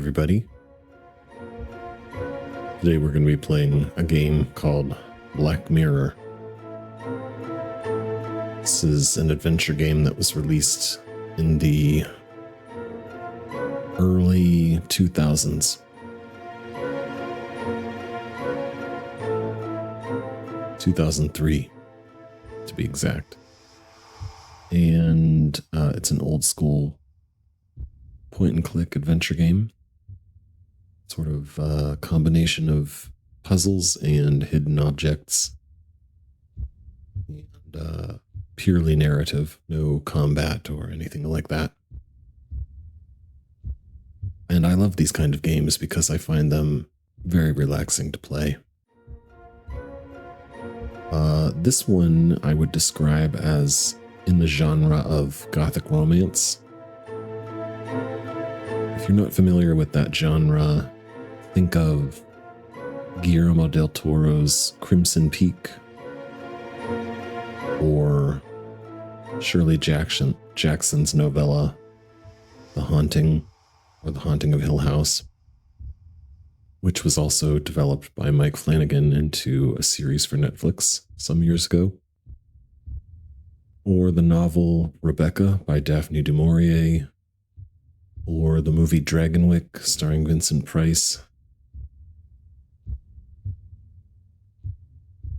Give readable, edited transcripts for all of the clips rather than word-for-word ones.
everybody. Today we're going to be playing a game called Black Mirror. This is an adventure game that was released in the early 2000s. 2003, to be exact. And it's an old school point-and-click adventure game. Sort of a combination of puzzles and hidden objects. And purely narrative, no combat or anything like that. And I love these kind of games because I find them very relaxing to play. This one I would describe as in the genre of Gothic romance. If you're not familiar with that genre, think of Guillermo del Toro's Crimson Peak or Shirley Jackson's novella, The Haunting of Hill House, which was also developed by Mike Flanagan into a series for Netflix some years ago. Or the novel Rebecca by Daphne du Maurier, or the movie Dragonwyck starring Vincent Price.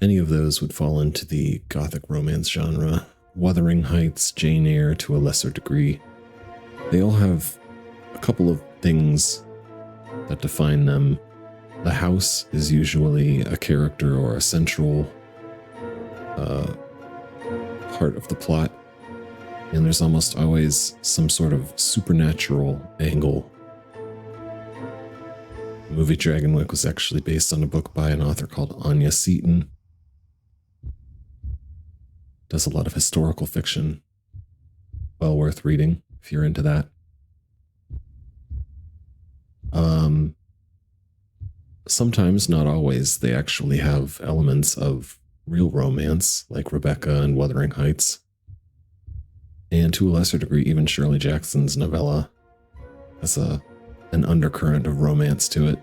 Any of those would fall into the Gothic romance genre. Wuthering Heights, Jane Eyre to a lesser degree. They all have a couple of things that define them. The house is usually a character or a central part of the plot, and there's almost always some sort of supernatural angle. The movie Dragonwyck was actually based on a book by an author called Anya Seton. Does a lot of historical fiction. Well worth reading if you're into that. Sometimes, not always, they actually have elements of real romance, like Rebecca and Wuthering Heights. And to a lesser degree, even Shirley Jackson's novella has an undercurrent of romance to it.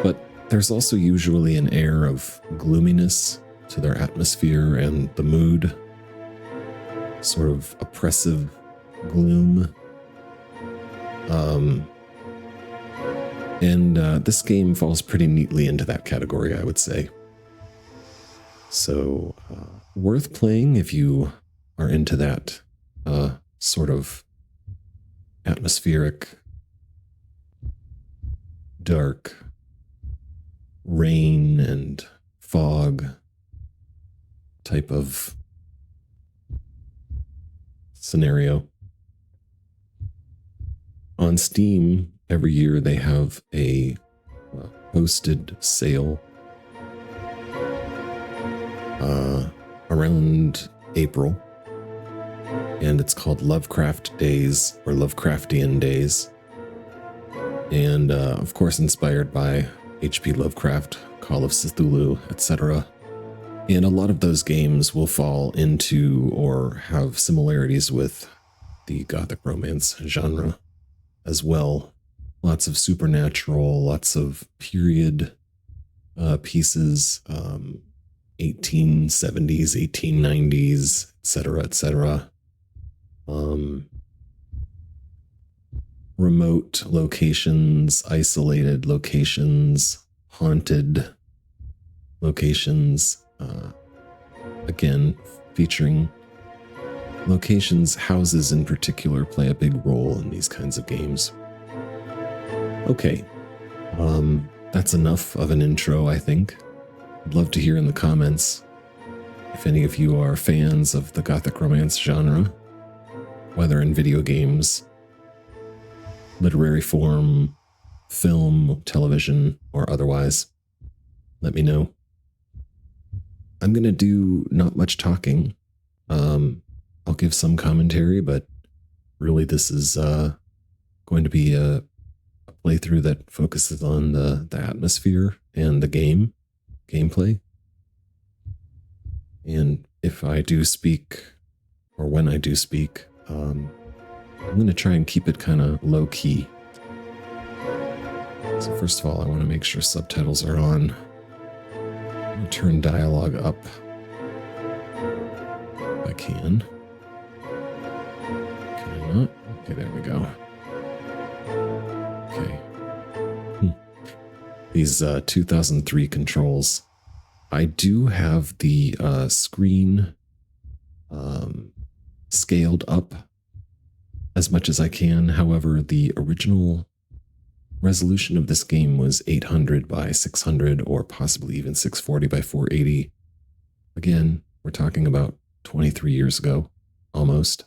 But there's also usually an air of gloominess to their atmosphere and the mood. Sort of oppressive gloom. And this game falls pretty neatly into that category, I would say. So, worth playing if you are into that sort of atmospheric, dark, rain and fog type of scenario. On Steam, every year they have a hosted sale around April, and it's called Lovecraft Days or Lovecraftian Days, and of course inspired by H.P. Lovecraft, Call of Cthulhu, etc. And a lot of those games will fall into or have similarities with the Gothic romance genre as well. Lots of supernatural, lots of period pieces, 1870s, 1890s, etc., etc. Remote locations, isolated locations, haunted locations, again, featuring locations, houses in particular play a big role in these kinds of games. Okay, that's enough of an intro, I think. I'd love to hear in the comments if any of you are fans of the Gothic romance genre, whether in video games, literary form, film, television, or otherwise. Let me know. I'm going to do not much talking. I'll give some commentary, but really this is going to be a playthrough that focuses on the atmosphere and the gameplay. And if I do speak, or when I do speak, I'm going to try and keep it kind of low key. So first of all, I want to make sure subtitles are on. I'm going to turn dialogue up if I can. Can I not? Okay, there we go. Okay. These 2003 controls. I do have the screen scaled up as much as I can. However, the original resolution of this game was 800 by 600 or possibly even 640 by 480. Again, we're talking about 23 years ago, almost.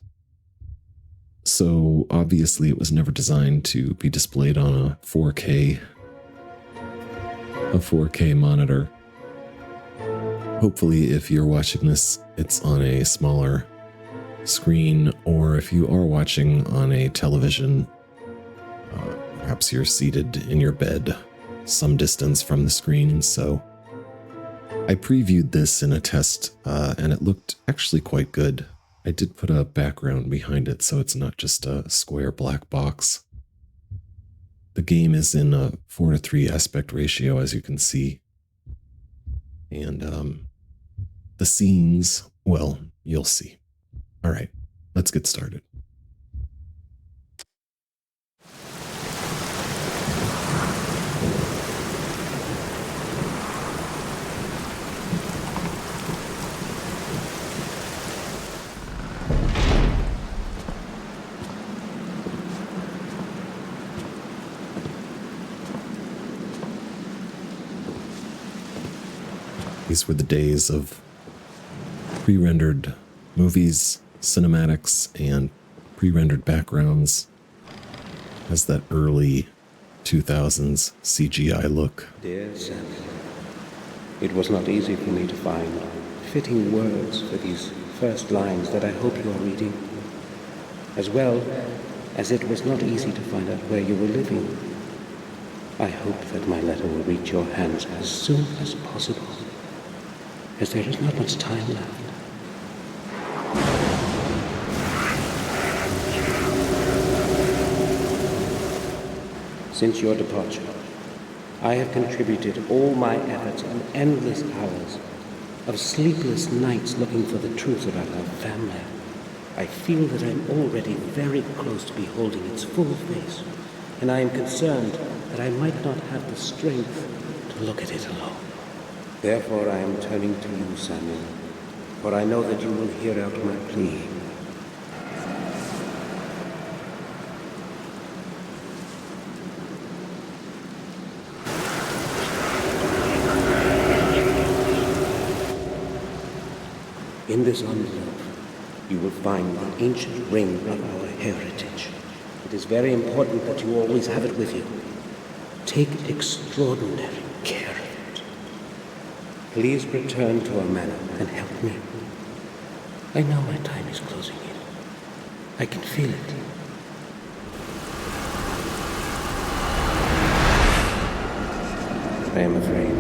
So obviously it was never designed to be displayed on a 4K monitor. Hopefully, if you're watching this, it's on a smaller screen, or if you are watching on a television, perhaps you're seated in your bed some distance from the screen. So I previewed this in a test, and it looked actually quite good. I did put a background behind it, so it's not just a square black box. The game is in a 4:3 aspect ratio, as you can see. And the scenes, well, you'll see. All right, let's get started. These were the days of pre-rendered movies, cinematics, and pre-rendered backgrounds. Has that early 2000s CGI look. Dear Samuel, it was not easy for me to find fitting words for these first lines that I hope you are reading, as well as it was not easy to find out where you were living. I hope that my letter will reach your hands as soon as possible, as there is not much time left. Since your departure, I have contributed all my efforts and endless hours of sleepless nights looking for the truth about our family. I feel that I'm already very close to beholding its full face, and I am concerned that I might not have the strength to look at it alone. Therefore I am turning to you, Samuel, for I know that you will hear out my plea. In this envelope, you will find the ancient ring of our heritage. It is very important that you always have it with you. Take extraordinary care of it. Please return to our manor and help me. I know my time is closing in. I can feel it. I am afraid.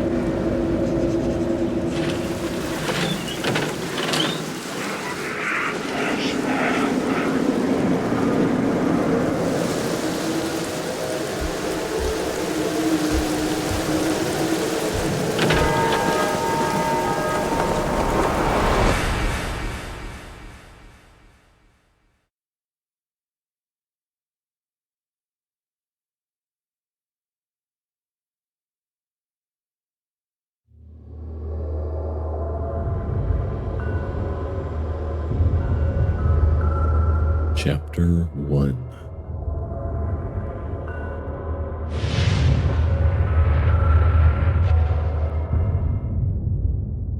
Chapter 1.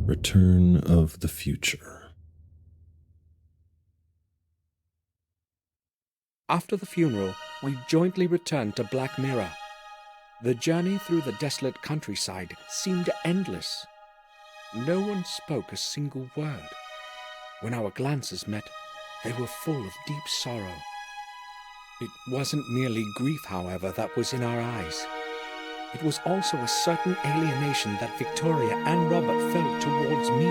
Return of the Future. After the funeral, we jointly returned to Black Mirror. The journey through the desolate countryside seemed endless. No one spoke a single word. When our glances met, they were full of deep sorrow. It wasn't merely grief, however, that was in our eyes. It was also a certain alienation that Victoria and Robert felt towards me.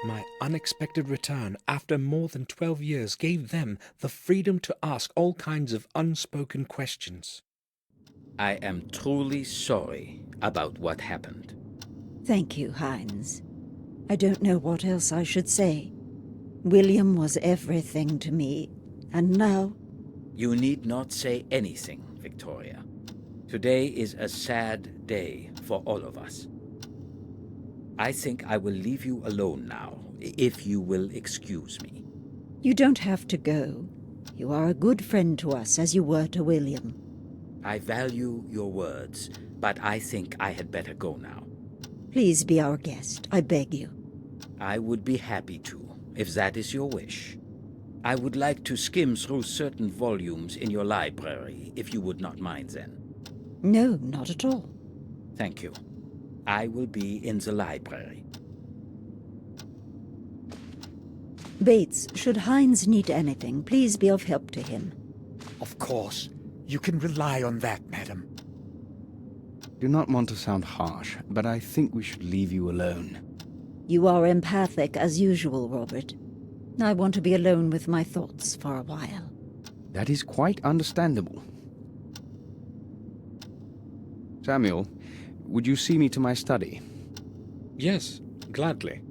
My unexpected return after more than 12 years gave them the freedom to ask all kinds of unspoken questions. I am truly sorry about what happened. Thank you, Hines. I don't know what else I should say. William was everything to me, and now... You need not say anything, Victoria. Today is a sad day for all of us. I think I will leave you alone now, if you will excuse me. You don't have to go. You are a good friend to us, as you were to William. I value your words, but I think I had better go now. Please be our guest, I beg you. I would be happy to, if that is your wish. I would like to skim through certain volumes in your library, if you would not mind then. No, not at all. Thank you. I will be in the library. Bates, should Hines need anything, please be of help to him. Of course. You can rely on that, madam. Do not want to sound harsh, but I think we should leave you alone. You are empathic as usual, Robert. I want to be alone with my thoughts for a while. That is quite understandable. Samuel, would you see me to my study? Yes, gladly.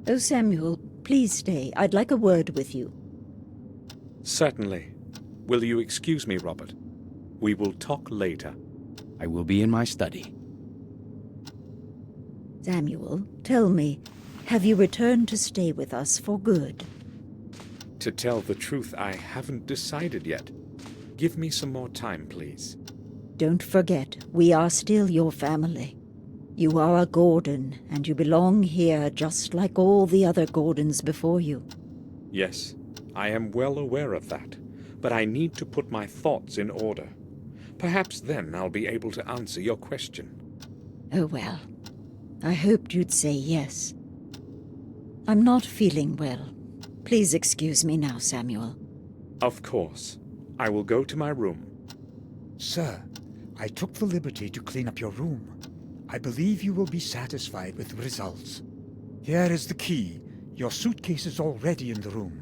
Oh, Samuel, please stay. I'd like a word with you. Certainly. Will you excuse me, Robert? We will talk later. I will be in my study. Samuel, tell me, have you returned to stay with us for good? To tell the truth, I haven't decided yet. Give me some more time, please. Don't forget, we are still your family. You are a Gordon, and you belong here just like all the other Gordons before you. Yes, I am well aware of that, but I need to put my thoughts in order. Perhaps then I'll be able to answer your question. Oh well, I hoped you'd say yes. I'm not feeling well. Please excuse me now, Samuel. Of course. I will go to my room. Sir, I took the liberty to clean up your room. I believe you will be satisfied with the results. Here is the key. Your suitcase is already in the room.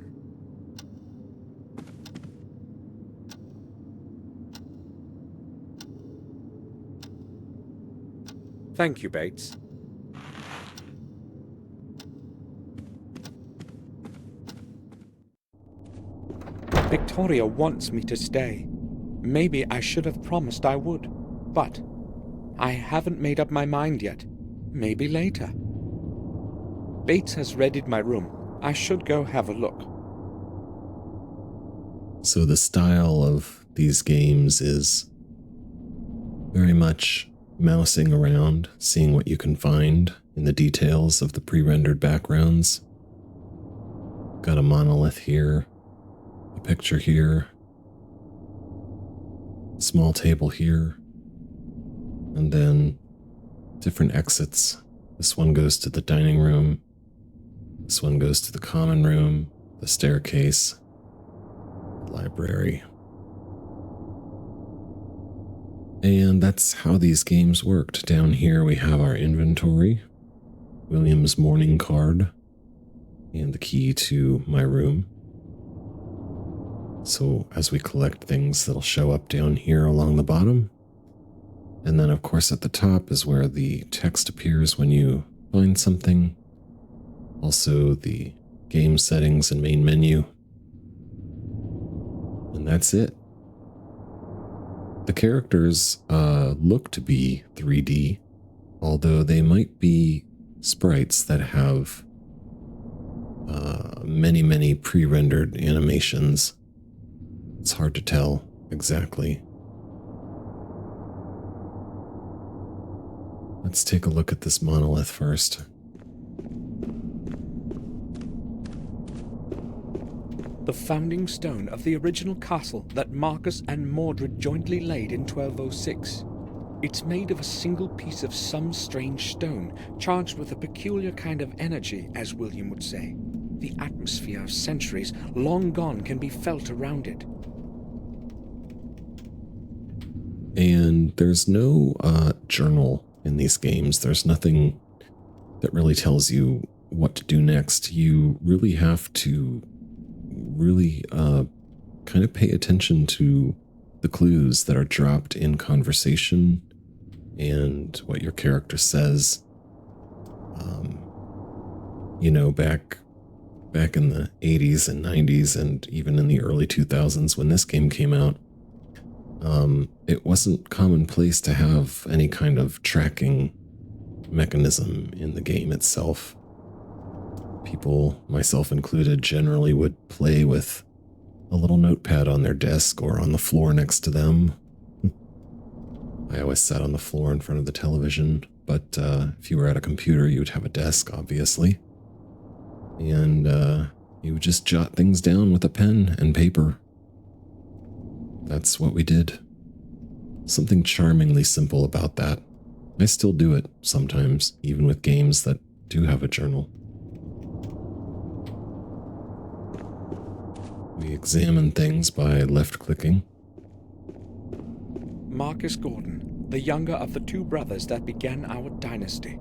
Thank you, Bates. Victoria wants me to stay. Maybe I should have promised I would, but I haven't made up my mind yet. Maybe later. Bates has readied my room. I should go have a look. So the style of these games is very much mousing around, seeing what you can find in the details of the pre-rendered backgrounds. Got a monolith here, a picture here, small table here, and then different exits. This one goes to the dining room, this one goes to the common room, the staircase, the library. And that's how these games worked. Down here we have our inventory, William's morning card, and the key to my room. So as we collect things, that'll show up down here along the bottom. And then of course at the top is where the text appears when you find something. Also the game settings and main menu. And that's it. The characters look to be 3D, although they might be sprites that have many pre-rendered animations. It's hard to tell exactly. Let's take a look at this monolith first. The founding stone of the original castle that Marcus and Mordred jointly laid in 1206. It's made of a single piece of some strange stone, charged with a peculiar kind of energy, as William would say. The atmosphere of centuries long gone can be felt around it. And there's no journal in these games. There's nothing that really tells you what to do next. You really have to kind of pay attention to the clues that are dropped in conversation and what your character says. You know, back in the 80s and 90s and even in the early 2000s when this game came out, it wasn't commonplace to have any kind of tracking mechanism in the game itself. People, myself included, generally would play with a little notepad on their desk or on the floor next to them. I always sat on the floor in front of the television, but if you were at a computer, you would have a desk, obviously. And you would just jot things down with a pen and paper. That's what we did. Something charmingly simple about that. I still do it sometimes, even with games that do have a journal. We examine things by left-clicking. Marcus Gordon, the younger of the two brothers that began our dynasty.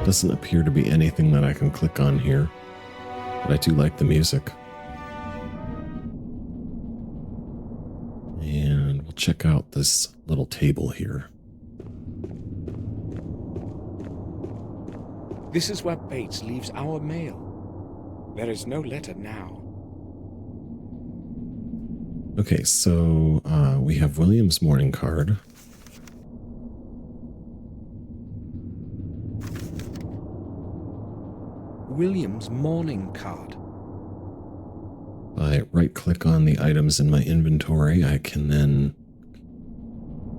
Doesn't appear to be anything that I can click on here, but I do like the music. And we'll check out this little table here. This is where Bates leaves our mail. There is no letter now. Okay, so we have William's morning card. William's morning card. I right-click on the items in my inventory. I can then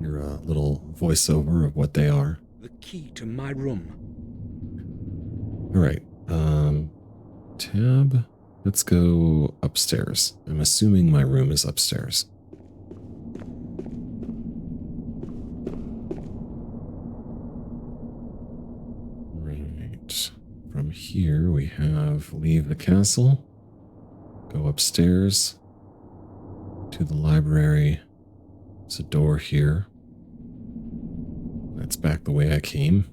hear a little voiceover of what they are. The key to my room. All right, tab. Let's go upstairs. I'm assuming my room is upstairs. Right. From here, we have leave the castle, go upstairs to the library. There's a door here. That's back the way I came.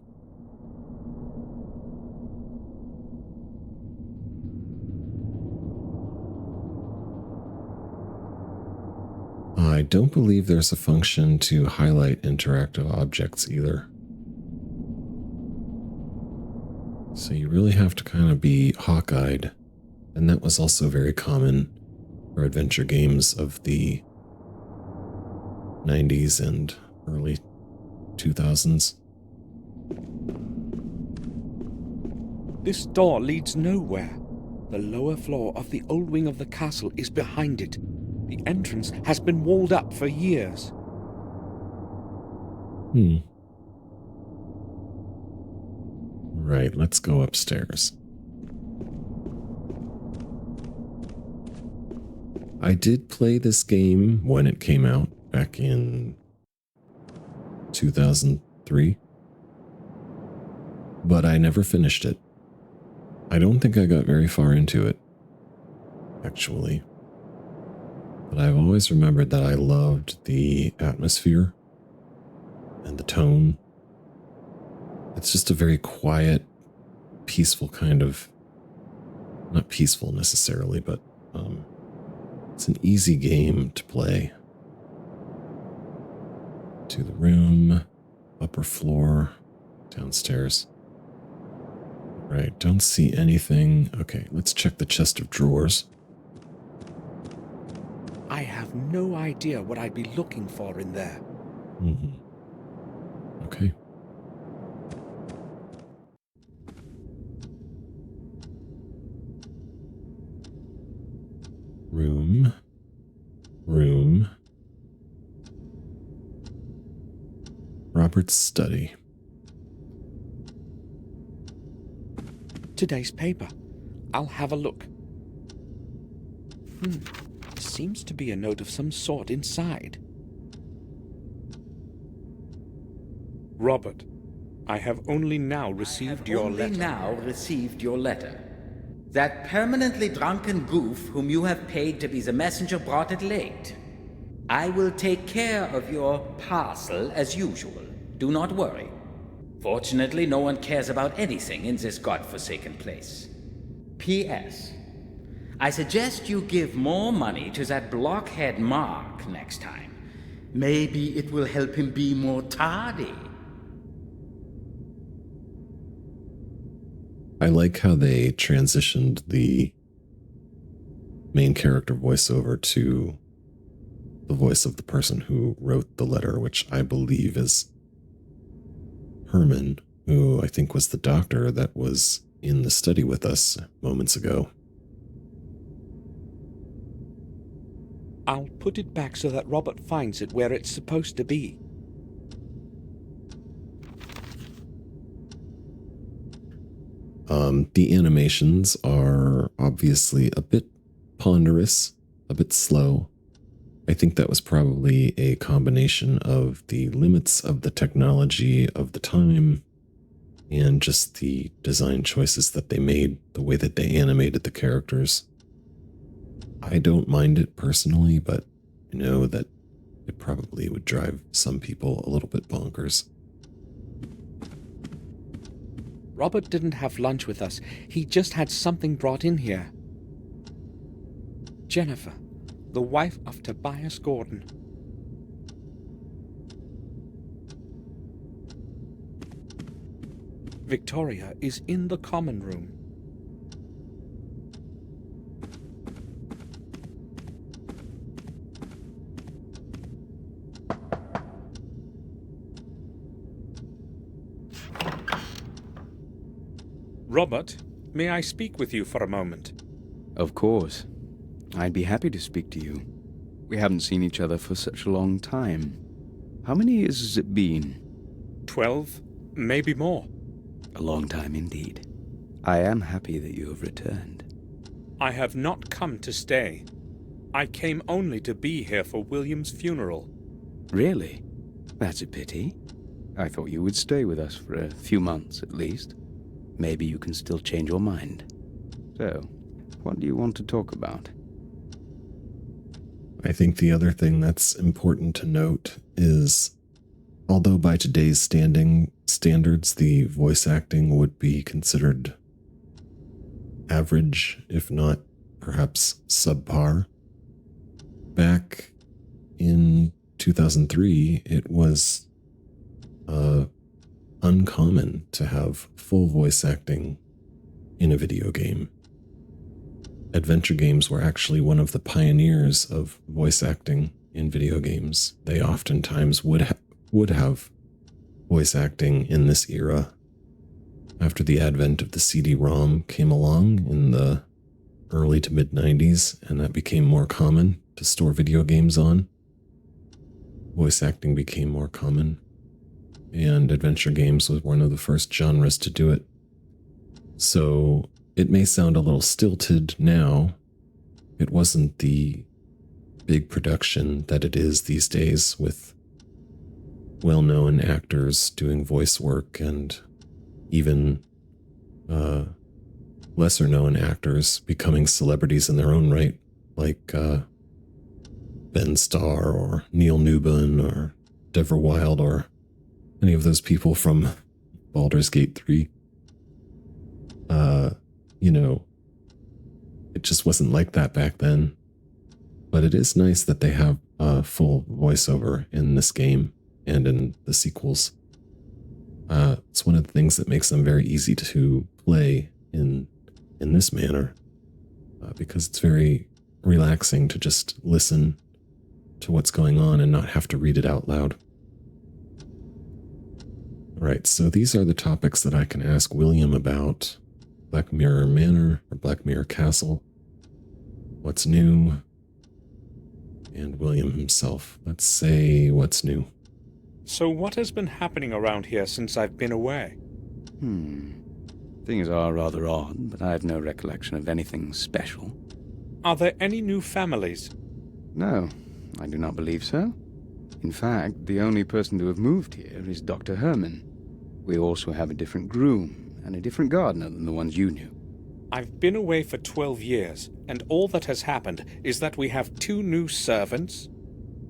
I don't believe there's a function to highlight interactive objects either. So you really have to kind of be hawk-eyed, and that was also very common for adventure games of the 90s and early 2000s. This door leads nowhere. The lower floor of the old wing of the castle is behind it. The entrance has been walled up for years. Right, let's go upstairs. I did play this game when it came out back in 2003, but I never finished it. I don't think I got very far into it, actually. But I've always remembered that I loved the atmosphere and the tone. It's just a very quiet, peaceful kind of, not peaceful necessarily, but it's an easy game to play. To the room, upper floor, downstairs. Right, don't see anything. Okay, let's check the chest of drawers. I have no idea what I'd be looking for in there. Okay. Room. Robert's study. Today's paper. I'll have a look. Seems to be a note of some sort inside. Robert, I have only now received your Only letter. now received your letter. That permanently drunken goof whom you have paid to be the messenger brought it late. I will take care of your parcel as usual. Do not worry. Fortunately, no one cares about anything in this godforsaken place. P.S. I suggest you give more money to that blockhead Mark next time. Maybe it will help him be more tardy. I like how they transitioned the main character voiceover to the voice of the person who wrote the letter, which I believe is Herman, who I think was the doctor that was in the study with us moments ago. I'll put it back so that Robert finds it where it's supposed to be. The animations are obviously a bit ponderous, a bit slow. I think that was probably a combination of the limits of the technology of the time and just the design choices that they made, the way that they animated the characters. I don't mind it personally, but I know that it probably would drive some people a little bit bonkers. Robert didn't have lunch with us. He just had something brought in here. Jennifer, the wife of Tobias Gordon. Victoria is in the common room. Robert, may I speak with you for a moment? Of course. I'd be happy to speak to you. We haven't seen each other for such a long time. How many years has it been? 12, maybe more. A long time indeed. I am happy that you have returned. I have not come to stay. I came only to be here for William's funeral. Really? That's a pity. I thought you would stay with us for a few months at least. Maybe you can still change your mind. So, what do you want to talk about? I think the other thing that's important to note is, although by today's standards, the voice acting would be considered average, if not perhaps subpar, back in 2003, it was uncommon to have full voice acting in a video game. Adventure games were actually one of the pioneers of voice acting in video games. They oftentimes would have voice acting in this era. After the advent of the CD-ROM came along in the early to mid-90s, and that became more common to store video games on, voice acting became more common, and adventure games was one of the first genres to do it. So it may sound a little stilted now. It wasn't the big production that it is these days, with well-known actors doing voice work and even lesser-known actors becoming celebrities in their own right, like Ben Starr or Neil Newbon or Deborah Wild or any of those people from Baldur's Gate 3. It just wasn't like that back then. But it is nice that they have a full voiceover in this game and in the sequels. It's one of the things that makes them very easy to play in this manner, because it's very relaxing to just listen to what's going on and not have to read it out loud. All right, so these are the topics that I can ask William about. Black Mirror Manor or Black Mirror Castle. What's new? And William himself. Let's say what's new. So what has been happening around here since I've been away? Things are rather odd, but I have no recollection of anything special. Are there any new families? No, I do not believe so. In fact, the only person to have moved here is Dr. Herman. We also have a different groom and a different gardener than the ones you knew. I've been away for 12 years, and all that has happened is that we have 2 new servants.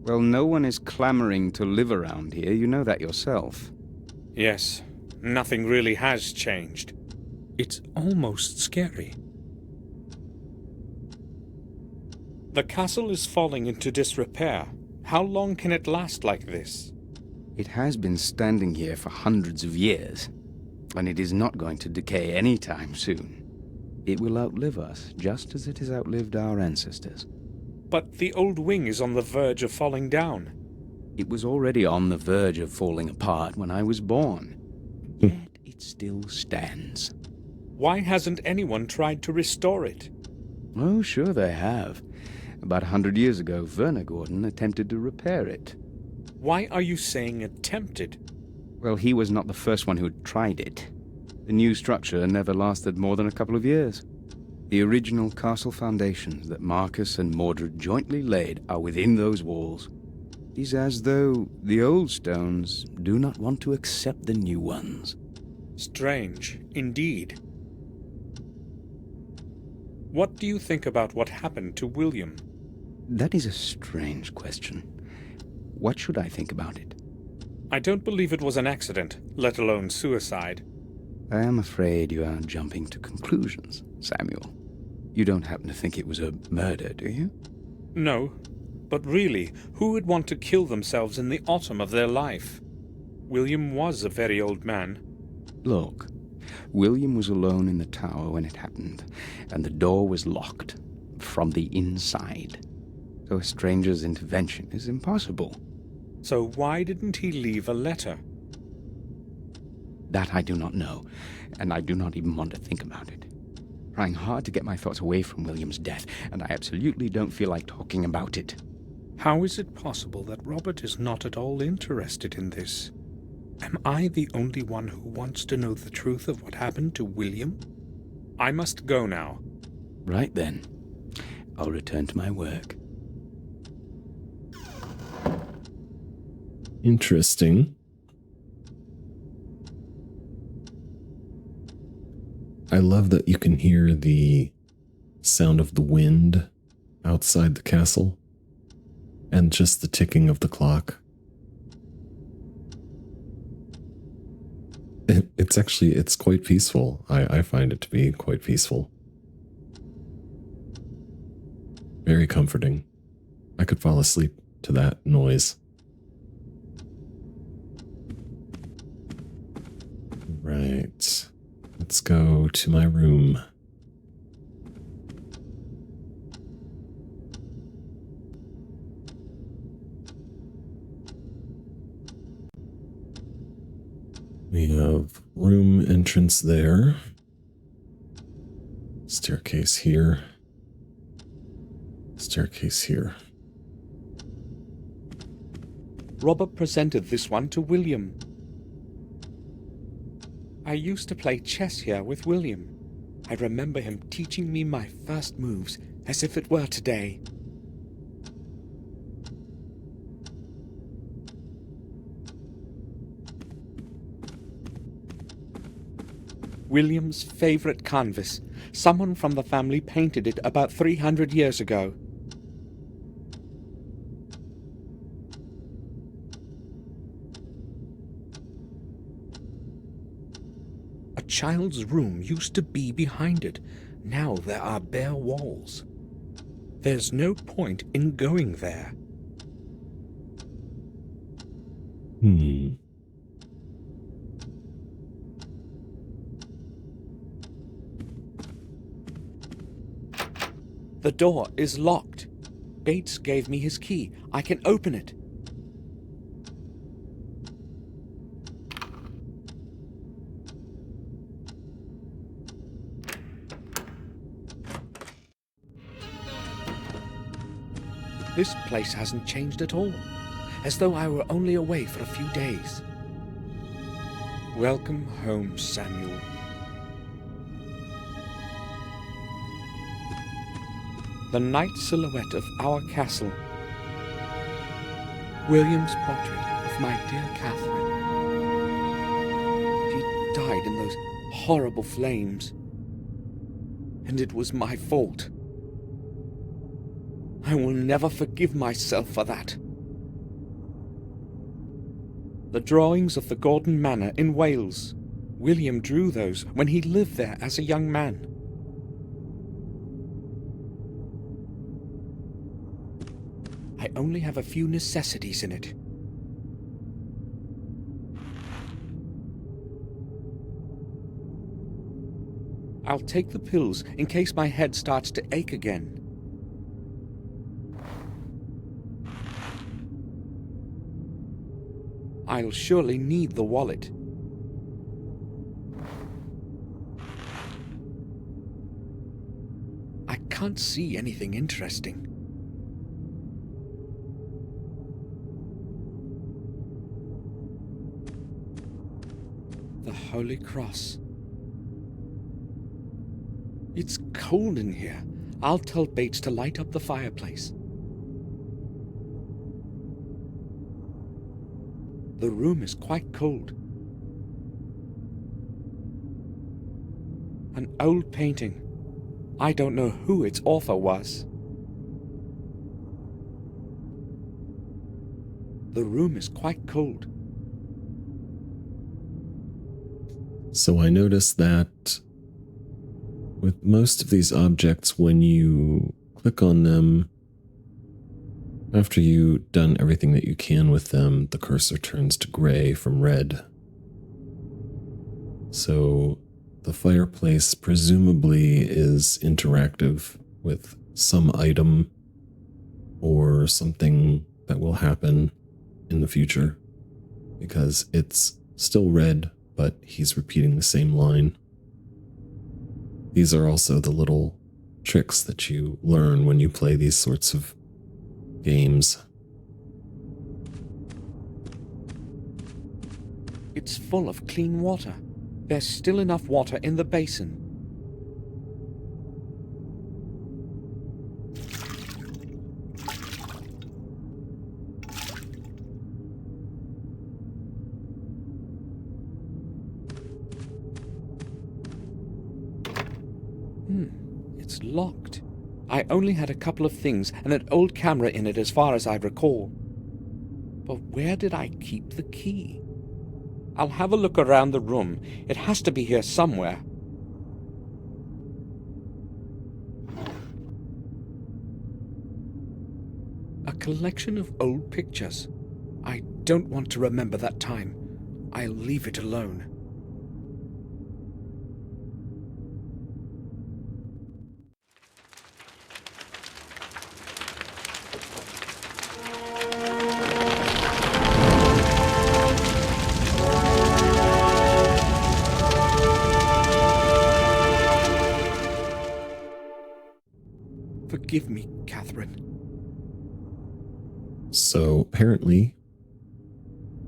Well, no one is clamoring to live around here. You know that yourself. Yes, nothing really has changed. It's almost scary. The castle is falling into disrepair. How long can it last like this? It has been standing here for hundreds of years, and it is not going to decay anytime soon. It will outlive us, just as it has outlived our ancestors. But the old wing is on the verge of falling down. It was already on the verge of falling apart when I was born. Yet it still stands. Why hasn't anyone tried to restore it? Oh, sure they have. About 100 years ago, Werner Gordon attempted to repair it. Why are you saying attempted? Well, he was not the first one who had tried it. The new structure never lasted more than a couple of years. The original castle foundations that Marcus and Mordred jointly laid are within those walls. It is as though the old stones do not want to accept the new ones. Strange, indeed. What do you think about what happened to William? That is a strange question. What should I think about it? I don't believe it was an accident, let alone suicide. I am afraid you are jumping to conclusions, Samuel. You don't happen to think it was a murder, do you? No, but really, who would want to kill themselves in the autumn of their life? William was a very old man. Look, William was alone in the tower when it happened, and the door was locked from the inside. So a stranger's intervention is impossible. So why didn't he leave a letter? That I do not know, and I do not even want to think about it. Trying hard to get my thoughts away from William's death, and I absolutely don't feel like talking about it. How is it possible that Robert is not at all interested in this? Am I the only one who wants to know the truth of what happened to William? I must go now. Right then. I'll return to my work. Interesting. I love that you can hear the sound of the wind outside the castle and just the ticking of the clock. It's quite peaceful. I find it to be quite peaceful. Very comforting. I could fall asleep to that noise. Right. Let's go to my room. We have room entrance there. Staircase here. Staircase here. Robert presented this one to William. I used to play chess here with William. I remember him teaching me my first moves as if it were today. William's favorite canvas. Someone from the family painted it about 300 years ago. A child's room used to be behind it. Now there are bare walls. There's no point in going there. The door is locked. Bates gave me his key. I can open it. This place hasn't changed at all, as though I were only away for a few days. Welcome home, Samuel. The night silhouette of our castle. William's portrait of my dear Catherine. died in those horrible flames. And it was my fault. I will never forgive myself for that. The drawings of the Gordon Manor in Wales. William drew those when he lived there as a young man. I only have a few necessities in it. I'll take the pills in case my head starts to ache again. I'll surely need the wallet. I can't see anything interesting. The Holy Cross. It's cold in here. I'll tell Bates to light up the fireplace. The room is quite cold. An old painting. I don't know who its author was. The room is quite cold. So I noticed that with most of these objects, when you click on them, after you've done everything that you can with them, the cursor turns to gray from red. So the fireplace presumably is interactive with some item or something that will happen in the future, because it's still red, but he's repeating the same line. These are also the little tricks that you learn when you play these sorts of games. It's full of clean water. There's still enough water in the basin. It's locked. I only had a couple of things and an old camera in it as far as I recall. But where did I keep the key? I'll have a look around the room. It has to be here somewhere. A collection of old pictures. I don't want to remember that time. I'll leave it alone. Forgive me, Catherine. So apparently,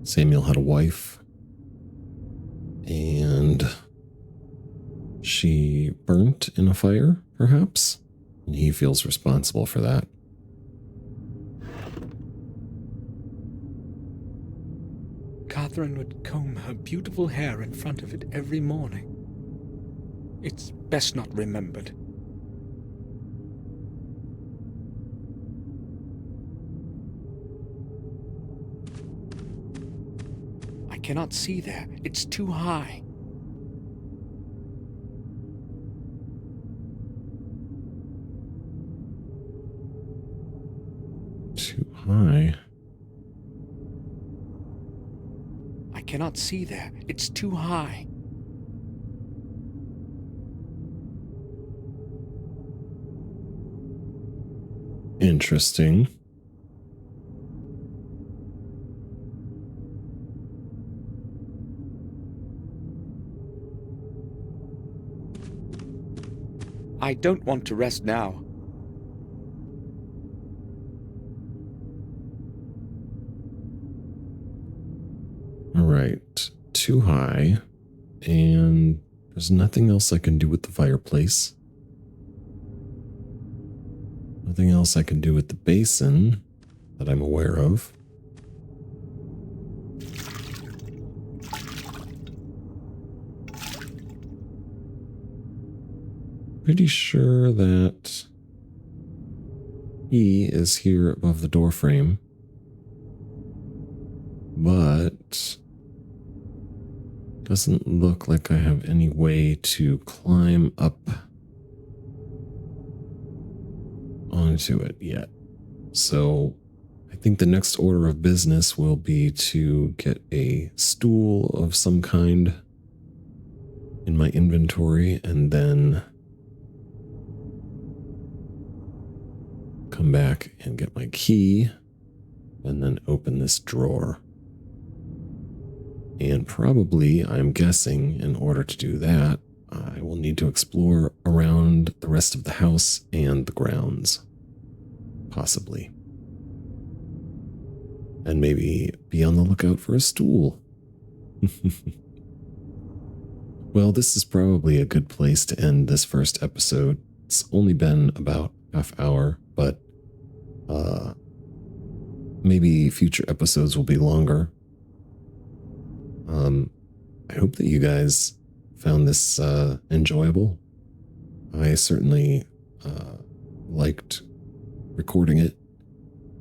Samuel had a wife, and she burnt in a fire, perhaps, and he feels responsible for that. Catherine would comb her beautiful hair in front of it every morning. It's best not remembered. I cannot see there. It's too high. Too high. I cannot see there. It's too high. Interesting. I don't want to rest now. All right, too high, and there's nothing else I can do with the fireplace. Nothing else I can do with the basin that I'm aware of. pretty sure that he is here above the door frame, but doesn't look like I have any way to climb up onto it yet. So I think the next order of business will be to get a stool of some kind in my inventory and then come back and get my key and then open this drawer. And probably, I'm guessing, in order to do that, I will need to explore around the rest of the house and the grounds. Possibly. And maybe be on the lookout for a stool. Well, this is probably a good place to end this first episode. It's only been about half hour, but maybe future episodes will be longer. I hope that you guys found this enjoyable. I certainly liked recording it,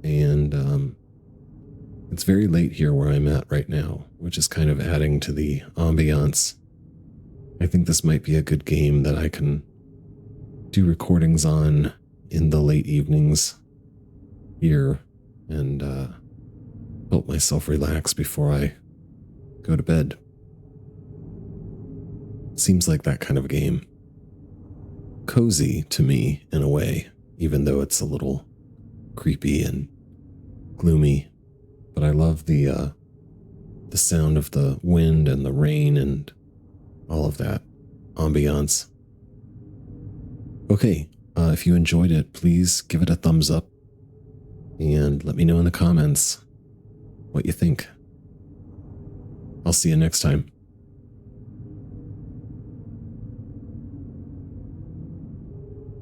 and it's very late here where I'm at right now, which is kind of adding to the ambiance. I think this might be a good game that I can do recordings on in the late evenings here and help myself relax before I go to bed. Seems like that kind of game. Cozy to me in a way, even though it's a little creepy and gloomy. But I love the sound of the wind and the rain and all of that ambiance. Okay, if you enjoyed it, please give it a thumbs up and let me know in the comments what you think. I'll see you next time.